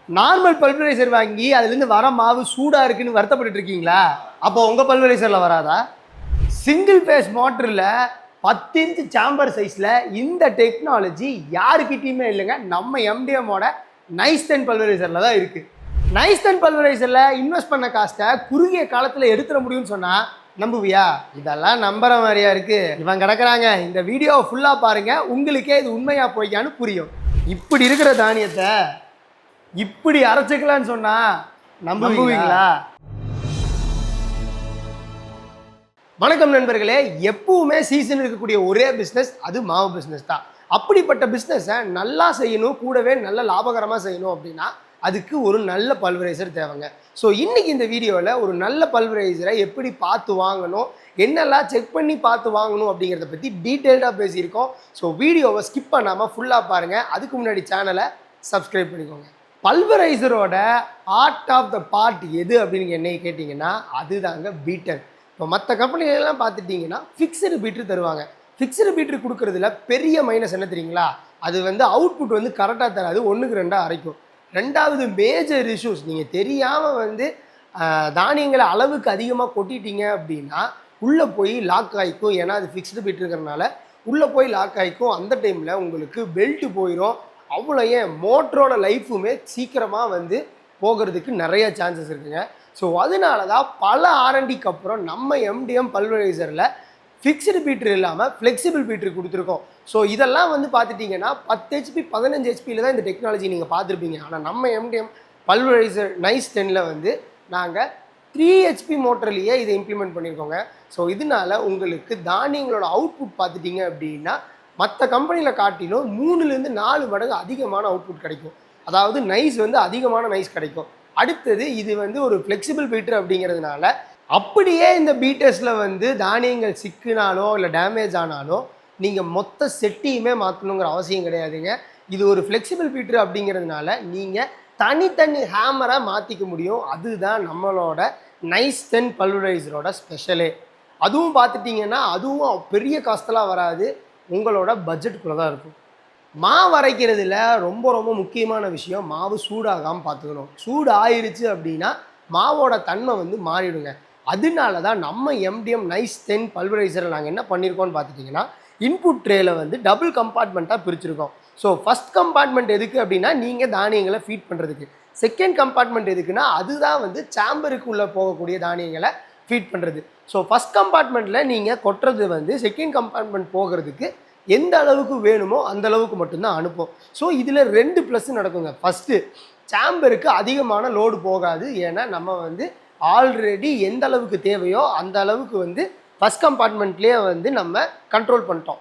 Normal pulveriser வாங்கி அதுலேருந்து வர மாவு சூடாக இருக்குன்னு வருத்தப்பட்டு இருக்கீங்களா? அப்போ உங்கள் பல்வரைசரில் வராதா? சிங்கிள் ஃபேஸ் மோட்டரில் 10 இன்ச் சாம்பர் சைஸில் இந்த டெக்னாலஜி யாருக்கிட்டையுமே இல்லைங்க. நம்ம எம்டிஎம்மோட நைஸ் 10 பல்வரைசரில் தான் இருக்குது. நைஸ் 10 பல்வரைசரில் இன்வெஸ்ட் பண்ண காஸ்ட்டை குறுகிய காலத்தில் எடுத்துட முடியும்னு சொன்னால் நம்புவியா? இதெல்லாம் நம்புற மாதிரியா இருக்குது? இவன் கிடக்குறாங்க. இந்த வீடியோவை ஃபுல்லாக பாருங்கள், உங்களுக்கே இது உண்மையாக போய்க்கான்னு புரியும். இப்படி இருக்கிற தானியத்தை இப்படி அரைச்சிக்கலான்னு சொன்னா நம்புவீங்களா? வணக்கம் நண்பர்களே. எப்பவுமே சீசன் இருக்கக்கூடிய ஒரே பிஸ்னஸ் அது மாவு பிஸ்னஸ் தான். அப்படிப்பட்ட பிஸ்னஸை நல்லா செய்யணும், கூடவே நல்ல லாபகரமாக செய்யணும் அப்படின்னா அதுக்கு ஒரு நல்ல பல்வரைசர் தேவைங்க. ஸோ இன்னைக்கு இந்த வீடியோவில் ஒரு நல்ல பல்வரைசரை எப்படி பார்த்து வாங்கணும், என்னெல்லாம் செக் பண்ணி பார்த்து வாங்கணும் அப்படிங்கிறத பற்றி டீட்டெயில்டாக பேசியிருக்கோம். ஸோ வீடியோவை ஸ்கிப் பண்ணாமல் ஃபுல்லாக பாருங்கள். அதுக்கு முன்னாடி சேனலை சப்ஸ்கிரைப் பண்ணிக்கோங்க. பல்வரைசரோட ஆர்ட் ஆஃப் த பார்ட் எது அப்படின்னு என்னை கேட்டிங்கன்னா அதுதாங்க பீட்டர். இப்போ மற்ற கம்பெனிகளெல்லாம் பார்த்துட்டிங்கன்னா ஃபிக்ஸ்டு பீட்ரு தருவாங்க. ஃபிக்ஸ்டு பீட்ரு கொடுக்குறதுல பெரிய மைனஸ் என்ன தெரியுங்களா? அது அவுட்புட் கரெக்டாக தராது, 1க்கு 2 அரைக்கும். ரெண்டாவது மேஜர் இஷ்யூஸ், நீங்கள் தெரியாமல் தானியங்களை அளவுக்கு அதிகமாக கொட்டிட்டீங்க அப்படின்னா உள்ளே போய் லாக் ஆகிக்கும். ஏன்னா அது ஃபிக்ஸ்டு பீட்ருங்கிறனால உள்ளே போய் லாக் ஆகிக்கும். அந்த டைமில் உங்களுக்கு பெல்ட்டு போயிடும். அவ்வளோ ஏன் மோட்டரோட லைஃபுமே சீக்கிரமாக போகிறதுக்கு நிறைய சான்சஸ் இருக்குங்க. ஸோ அதனால தான் பல ஆர்என்டிக்கு அப்புறம் நம்ம எம்டிஎம் பல்வரைசரில் ஃபிக்ஸ்டு பீட்ரு இல்லாமல் ஃப்ளெக்சிபிள் பீட்ரு கொடுத்துருக்கோம். ஸோ இதெல்லாம் பார்த்துட்டிங்கன்னா 10 HP 15 HPயில் தான் இந்த டெக்னாலஜி நீங்கள் பார்த்துருப்பீங்க. ஆனால் நம்ம எம்டிஎம் பல்வரைசர் நைஸ் 10ல் நாங்கள் 3 HP மோட்டர்லேயே இதை இம்ப்ளிமெண்ட் பண்ணியிருக்கோங்க. ஸோ இதனால உங்களுக்கு தானியங்களோட அவுட்புட் பார்த்துட்டிங்க அப்படின்னா மற்ற கம்பெனியில் காட்டிலும் 3லேருந்து 4 மடங்கு அதிகமான அவுட்புட் கிடைக்கும். அதாவது நைஸ் அதிகமான நைஸ் கிடைக்கும். அடுத்தது இது ஒரு ஃப்ளெக்சிபிள் பீட்டர் அப்படிங்கிறதுனால அப்படியே இந்த பீட்டர்ஸில் தானியங்கள் சிக்கினாலோ இல்லை டேமேஜ் ஆனாலோ நீங்கள் மொத்த செட்டையுமே மாற்றணுங்கிற அவசியம் கிடையாதுங்க. இது ஒரு ஃப்ளெக்சிபிள் பீட்டர் அப்படிங்கிறதுனால நீங்கள் தனித்தனி ஹேமரை மாற்றிக்க முடியும். அதுதான் நம்மளோட நைஸ் 10 பல்வரைசரோட ஸ்பெஷலே. அதுவும் பார்த்துட்டிங்கன்னா அதுவும் பெரிய காஸ்டெல்லாம் வராது, உங்களோட பட்ஜெட்டுக்குள்ளே தான் இருக்கும். மாவு அரைக்கிறதுல ரொம்ப ரொம்ப முக்கியமான விஷயம் மாவு சூடாகாமல் பார்த்துக்கணும். சூடு ஆயிடுச்சு அப்படின்னா மாவோட தன்மை மாறிடுங்க. அதனால தான் நம்ம எம்டிஎம் நைஸ் 10 பல்வரைசரில் நாங்கள் என்ன பண்ணியிருக்கோம்னு பார்த்துட்டிங்கன்னா இன்புட் ட்ரேயில் டபுள் கம்பார்ட்மெண்ட்டாக பிரிச்சுருக்கோம். ஸோ ஃபஸ்ட் கம்பார்ட்மெண்ட் எதுக்கு அப்படின்னா நீங்கள் தானியங்களை ஃபீட் பண்ணுறதுக்கு. செகண்ட் கம்பார்ட்மெண்ட் எதுக்குன்னா அதுதான் சாம்பருக்கு உள்ளே போகக்கூடிய தானியங்களை ஃபீட் பண்ணுறது. ஸோ ஃபஸ்ட் கம்பார்ட்மெண்ட்டில் நீங்கள் கொட்டுறது செகண்ட் கம்பார்ட்மெண்ட் போகிறதுக்கு எந்த அளவுக்கு வேணுமோ அந்த அளவுக்கு மட்டும்தான் அனுப்போம். ஸோ இதில் 2 ப்ளஸ் நடக்குங்க. ஃபஸ்ட்டு, சாம்பருக்கு அதிகமான லோடு போகாது. ஏன்னா நம்ம ஆல்ரெடி எந்த அளவுக்கு தேவையோ அந்த அளவுக்கு ஃபஸ்ட் கம்பார்ட்மெண்ட்லேயே நம்ம கண்ட்ரோல் பண்ணிட்டோம்.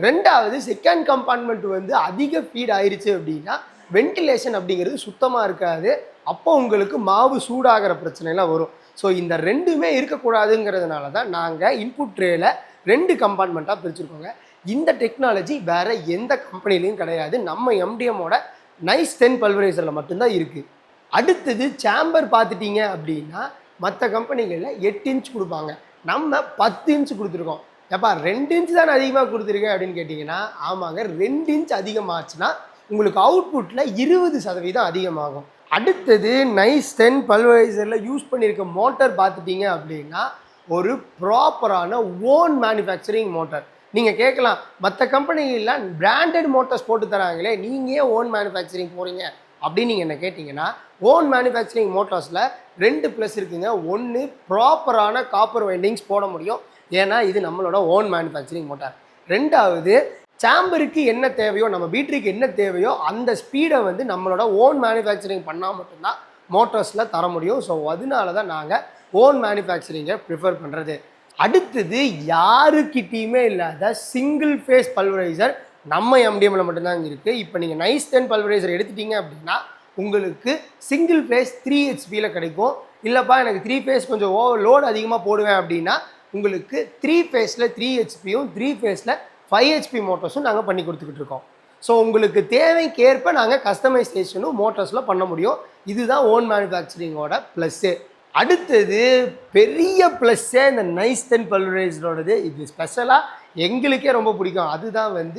ரெண்டாவது, செகண்ட் கம்பார்ட்மெண்ட் அதிக ஃபீட் ஆயிடுச்சு அப்படின்னா வென்டிலேஷன் அப்படிங்கிறது சுத்தமாக இருக்காது. அப்போ உங்களுக்கு மாவு சூடாகிற பிரச்சனைலாம் வரும். ஸோ இந்த ரெண்டுமே இருக்கக்கூடாதுங்கிறதுனால தான் நாங்கள் இன்புட் ட்ரேயில் 2 கம்பார்ட்மெண்ட்டாக பிரிச்சுருக்கோங்க. இந்த டெக்னாலஜி வேறு எந்த கம்பெனிலையும் கிடையாது, நம்ம எம்டிஎம்மோட நைஸ் 10 பல்வரைசரில் மட்டும்தான் இருக்குது. அடுத்தது, சாம்பர் பார்த்துட்டிங்க அப்படின்னா மற்ற கம்பெனிகளில் 8 இன்ச் கொடுப்பாங்க, நம்ம 10 இன்ச் கொடுத்துருக்கோம். எப்பா 2 இன்ச் தானே அதிகமாக கொடுத்துருக்கேன் அப்படின்னு கேட்டிங்கன்னா ஆமாங்க, 2 இன்ச் அதிகமாகச்சுன்னா உங்களுக்கு அவுட்புட்டில் 20% அதிகமாகும். அடுத்தது, நைஸ் 10 பல்வரைசரில் யூஸ் பண்ணியிருக்க மோட்டர் பார்த்துட்டிங்க அப்படின்னா ஒரு ப்ராப்பரான ஓன் மேனுஃபேக்சரிங் மோட்டர். நீங்கள் கேட்கலாம், மற்ற கம்பெனிலாம் பிராண்டட் மோட்டர்ஸ் போட்டு தராங்களே, நீங்கள் ஏன் ஓன் மேனுஃபேக்சரிங் போகிறீங்க அப்படின்னு நீங்கள் என்ன கேட்டிங்கன்னா ஓன் மேனுஃபேக்சரிங் மோட்டார்ஸில் 2 ப்ளஸ் இருக்குங்க. ஒன்று, ப்ராப்பரான காப்பர் வைண்டிங்ஸ் போட முடியும், ஏன்னா இது நம்மளோட ஓன் மேனுஃபேக்சரிங் மோட்டார். ரெண்டாவது, சாம்பருக்கு என்ன தேவையோ, நம்ம பீட்டருக்கு என்ன தேவையோ அந்த ஸ்பீடை நம்மளோட ஓன் மேனுஃபேக்சரிங் பண்ணால் மட்டும்தான் மோட்டார்ஸில் தர முடியும். ஸோ அதனால தான் நாங்கள் ஓன் மேனுஃபேக்சரிங்கை ப்ரிஃபர் பண்ணுறது. அடுத்தது, யாருக்கிட்டேயுமே இல்லாத சிங்கிள் ஃபேஸ் பல்வரைசர் நம்ம எம்டிஎம்மில் மட்டும்தான் இங்கே இருக்குது. இப்போ நீங்கள் நைஸ் 10 பல்வரைசர் எடுத்துட்டீங்க அப்படின்னா உங்களுக்கு சிங்கிள் ஃபேஸ் 3 HPயில் கிடைக்கும். இல்லைப்பா எனக்கு 3 ஃபேஸ் கொஞ்சம் லோடு அதிகமாக போடுவேன் அப்படின்னா உங்களுக்கு 3 ஃபேஸில் 3 HPயும் 3 ஃபேஸில் 5 HP மோட்டர்ஸும் நாங்கள் பண்ணி கொடுத்துக்கிட்டு இருக்கோம். ஸோ உங்களுக்கு தேவைக்கேற்ப நாங்கள் கஸ்டமைசேஷனும் மோட்டர்ஸில் பண்ண முடியும். இதுதான் ஓன் மேனுஃபேக்சரிங்கோட ப்ளஸ்ஸு. அடுத்தது, பெரிய ப்ளஸ்ஸே இந்த நைஸ் 10 பல்வரைசரோடது. இது ஸ்பெஷலாக எங்களுக்கே ரொம்ப பிடிக்கும். அதுதான்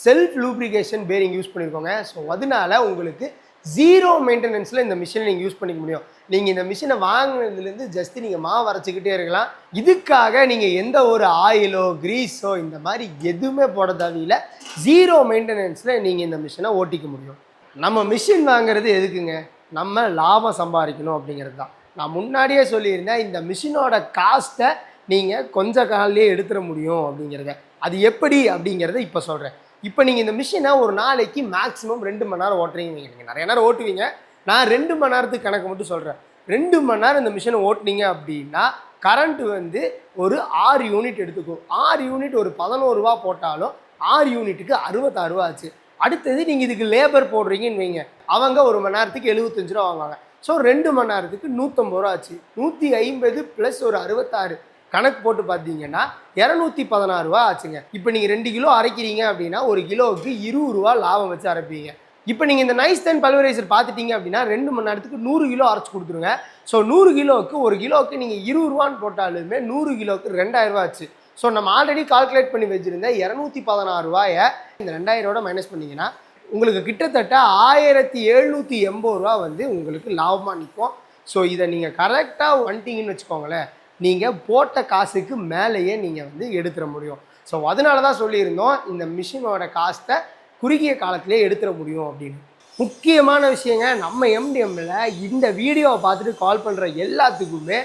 செல்ஃப் லூப்ரிகேஷன் பேரிங் யூஸ் பண்ணியிருக்கோங்க. ஸோ அதனால உங்களுக்கு 0 மெயின்டெனன்ஸில் இந்த மிஷினை நீங்கள் யூஸ் பண்ணிக்க முடியும். நீங்கள் இந்த மிஷினை வாங்கினதுலேருந்து ஜஸ்ட் நீங்கள் மாவு அரைச்சிக்கிட்டே இருக்கலாம். இதுக்காக நீங்கள் எந்த ஒரு ஆயிலோ கிரீஸோ இந்த மாதிரி எதுவுமே போட தேவையில்லை. 0 மெயின்டெனன்ஸில் நீங்கள் இந்த மிஷினை ஓட்டிக்க முடியும். நம்ம மிஷின் வாங்குறது எதுக்குங்க? நம்ம லாபம் சம்பாதிக்கணும் அப்படிங்கிறது தான். நான் முன்னாடியே சொல்லியிருந்தேன், இந்த மிஷினோட காஸ்ட்டை நீங்கள் கொஞ்ச காலிலே எடுத்துட முடியும் அப்படிங்கிறத. அது எப்படி அப்படிங்கிறத இப்போ சொல்கிறேன். இப்போ நீங்கள் இந்த மிஷினை ஒரு நாளைக்கு மேக்ஸிமம் 2 மணி நேரம் ஓட்டுறீங்க. நீங்கள் நிறைய நேரம் ஓட்டுவீங்க. நான் 2 மணி நேரத்துக்கு கணக்கு மட்டும் சொல்கிறேன். 2 மணி நேரம் இந்த மிஷினை ஓட்டுனீங்க அப்படின்னா கரண்ட் வந்து ஒரு 6 யூனிட் எடுத்துக்கும். 6 யூனிட் ஒரு 11 ரூபா போட்டாலும் 6 யூனிட்டுக்கு 66 ரூபா ஆச்சு. அடுத்தது நீங்கள் இதுக்கு லேபர் போடுறீங்கன்னு வைங்க, அவங்க ஒரு மணி நேரத்துக்கு 75 ரூபா வாங்குவாங்க. ஸோ 2 மணி நேரத்துக்கு 150 ரூபா ஆச்சு. 150 ப்ளஸ் ஒரு 66 கணக்கு போட்டு பார்த்தீங்கன்னா 216 ரூபா ஆச்சுங்க. இப்போ நீங்கள் 2 கிலோ அரைக்கிறீங்க அப்படின்னா ஒரு கிலோவுக்கு 20 ரூபா லாபம் வச்சு அரைப்பீங்க. இப்போ நீங்கள் இந்த நைஸ் 10 பல்வரைசர் பார்த்துட்டீங்க அப்படின்னா 2 மணி நேரத்துக்கு 100 கிலோ அரைச்சி கொடுத்துருங்க. ஸோ 100 கிலோவுக்கு ஒரு கிலோவுக்கு நீங்கள் 20 ரூபான்னு போட்டாலுமே 100 கிலோவுக்கு 2000 ரூபா ஆச்சு. ஸோ நம்ம ஆல்ரெடி கால்குலேட் பண்ணி வச்சுருந்த 216 ரூபாயை இந்த 2000 மைனஸ் பண்ணிங்கன்னா உங்களுக்கு கிட்டத்தட்ட 1780 ரூபா வந்து உங்களுக்கு லாபமாக நிற்கும். ஸோ இதை நீங்கள் கரெக்டாக வந்துட்டீங்கன்னு வச்சுக்கோங்களேன், நீங்கள் போட்ட காசுக்கு மேலேயே நீங்கள் வந்து எடுத்துட முடியும். ஸோ அதனால தான் சொல்லியிருந்தோம் இந்த மிஷினோட காஸ்ட்டை குறுகிய காலத்திலே எடுத்துட முடியும் அப்படின்னு. முக்கியமான விஷயங்க, நம்ம எம்டிஎம்மில் இந்த வீடியோவை பார்த்துட்டு கால் பண்ணுற எல்லாத்துக்குமே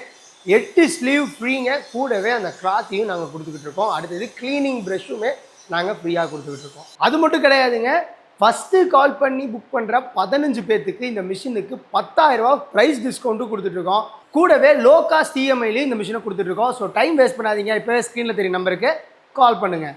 8 ஸ்லீவ் ஃப்ரீங்க. கூடவே அந்த கிளாத்தையும் நாங்கள் கொடுத்துக்கிட்டு இருக்கோம். அடுத்தது க்ளீனிங் ப்ரஷ்ஷுமே நாங்கள் ஃப்ரீயாக கொடுத்துக்கிட்டு இருக்கோம். அது மட்டும் கிடையாதுங்க, ஃபஸ்ட்டு கால் பண்ணி புக் பண்ணுற 15 பேர்த்துக்கு இந்த மிஷினுக்கு 10,000 ரூபா ப்ரைஸ் டிஸ்கவுண்ட்டும் கொடுத்துட்ருக்கோம். கூடவே லோ காஸ்ட் இஎம்ஐலையும் இந்த மிஷினை கொடுத்துட்ருக்கோம். ஸோ டைம் வேஸ்ட் பண்ணாதீங்க, இப்போவே ஸ்க்ரீனில் தெரியும் நம்பருக்கு கால் பண்ணுங்கள்.